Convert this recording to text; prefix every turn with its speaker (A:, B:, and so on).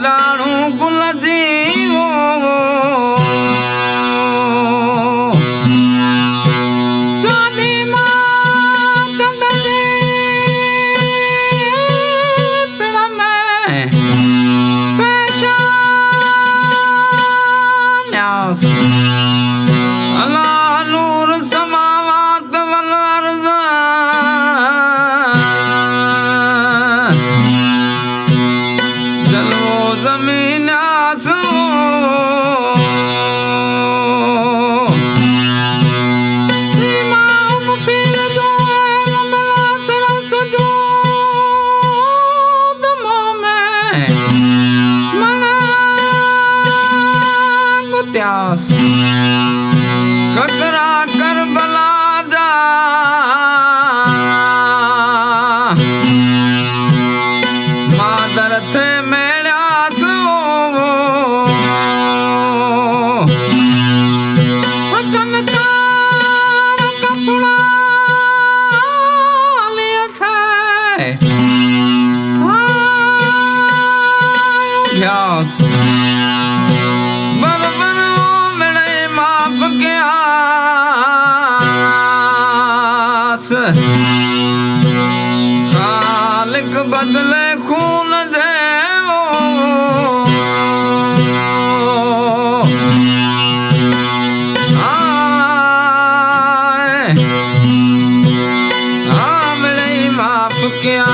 A: डाणू गुल जीवो चांदी मां चंद जी पिण में पेशान्यास अल्लाह नूर समावात वल अर्ज़ जलवो ज़मीन आसमां सीमाओं फिर जो लंबला सरस जो दमों में मलंग त्यास ककरा करबला जा मादर थे मेड़ास पटन तार कपड़ा लिया थे अभ्यास बरबर वो मिले माफ किया खालिक बदले खून देवो आए मिले माफ किया